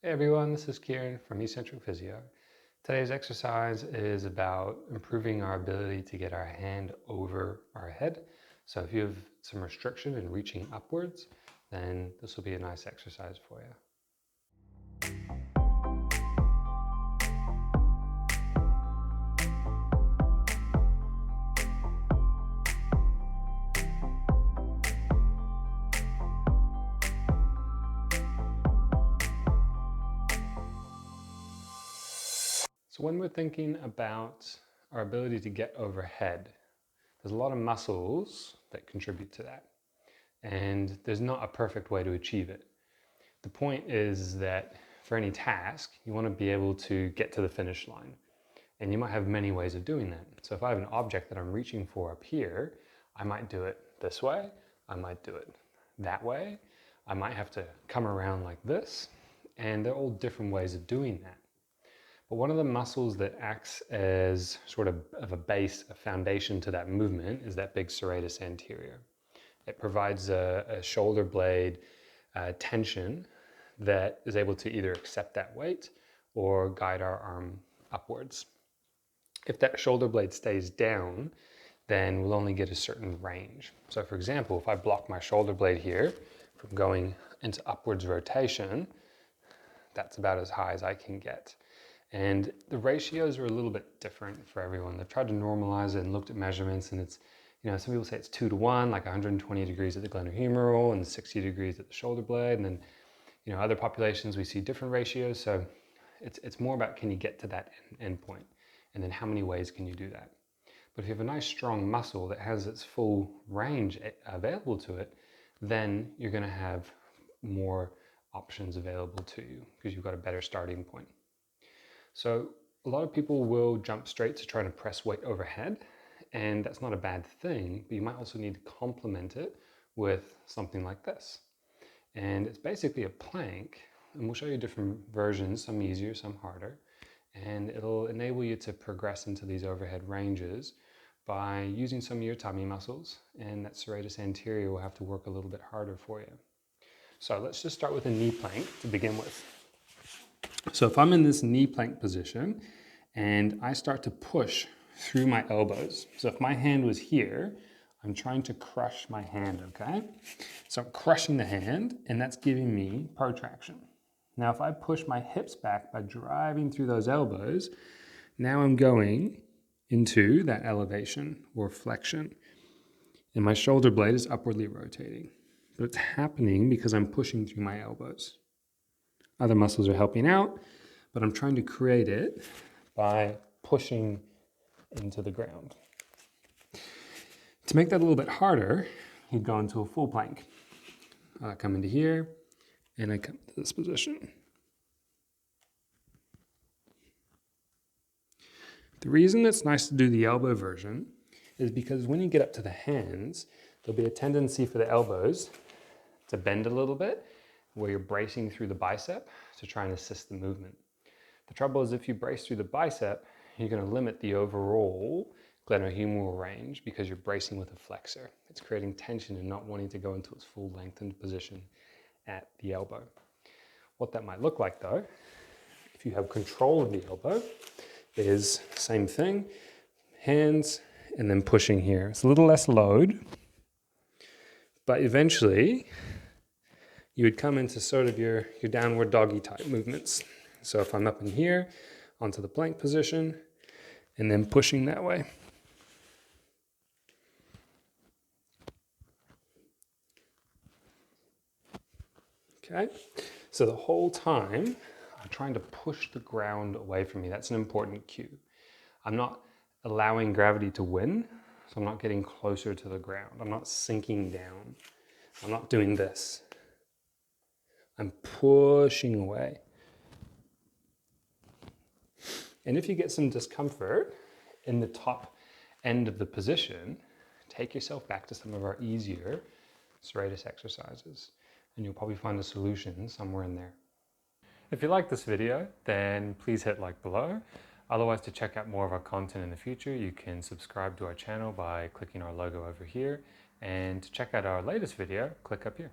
Hey everyone, this is Kieran from MSK Physio. Today's exercise is about improving our ability to get our hand over our head. So if you have some restriction in reaching upwards, then this will be a nice exercise for you. So when we're thinking about our ability to get overhead, there's a lot of muscles that contribute to that. And there's not a perfect way to achieve it. The point is that for any task, you want to be able to get to the finish line. And you might have many ways of doing that. So if I have an object that I'm reaching for up here, I might do it this way, I might do it that way, I might have to come around like this, and they're all different ways of doing that. But one of the muscles that acts as sort of a base, a foundation to that movement is that big serratus anterior. It provides a shoulder blade tension that is able to either accept that weight or guide our arm upwards. If that shoulder blade stays down, then we'll only get a certain range. So for example, if I block my shoulder blade here from going into upwards rotation, that's about as high as I can get. And the ratios are a little bit different for everyone. They've tried to normalize it and looked at measurements, and it's, some people say it's 2 to 1, like 120 degrees at the glenohumeral and 60 degrees at the shoulder blade. And then, other populations, we see different ratios. So it's more about, can you get to that end point? And then how many ways can you do that? But if you have a nice strong muscle that has its full range available to it, then you're going to have more options available to you because you've got a better starting point. So a lot of people will jump straight to trying to press weight overhead, and that's not a bad thing, but you might also need to complement it with something like this. And it's basically a plank, and we'll show you different versions, some easier, some harder, and it'll enable you to progress into these overhead ranges by using some of your tummy muscles, and that serratus anterior will have to work a little bit harder for you. So let's just start with a knee plank to begin with. So if I'm in this knee plank position and I start to push through my elbows, so if my hand was here, I'm trying to crush my hand, okay? So I'm crushing the hand, and that's giving me protraction. Now if I push my hips back by driving through those elbows, now I'm going into that elevation or flexion, and my shoulder blade is upwardly rotating. But it's happening because I'm pushing through my elbows. Other muscles are helping out, but I'm trying to create it by pushing into the ground. To make that a little bit harder, you go into a full plank. I come into here, and I come to this position. The reason it's nice to do the elbow version is because when you get up to the hands, there'll be a tendency for the elbows to bend a little bit, where you're bracing through the bicep to try and assist the movement. The trouble is, if you brace through the bicep, you're going to limit the overall glenohumeral range because you're bracing with a flexor. It's creating tension and not wanting to go into its full lengthened position at the elbow. What that might look like though, if you have control of the elbow, is same thing, hands and then pushing here. It's a little less load, but eventually you would come into sort of your downward doggy type movements. So if I'm up in here, onto the plank position, and then pushing that way. Okay, so the whole time, I'm trying to push the ground away from me. That's an important cue. I'm not allowing gravity to win, so I'm not getting closer to the ground. I'm not sinking down. I'm not doing this. I'm pushing away. And if you get some discomfort in the top end of the position, take yourself back to some of our easier serratus exercises, and you'll probably find a solution somewhere in there. If you like this video, then please hit like below. Otherwise, to check out more of our content in the future, you can subscribe to our channel by clicking our logo over here. And to check out our latest video, click up here.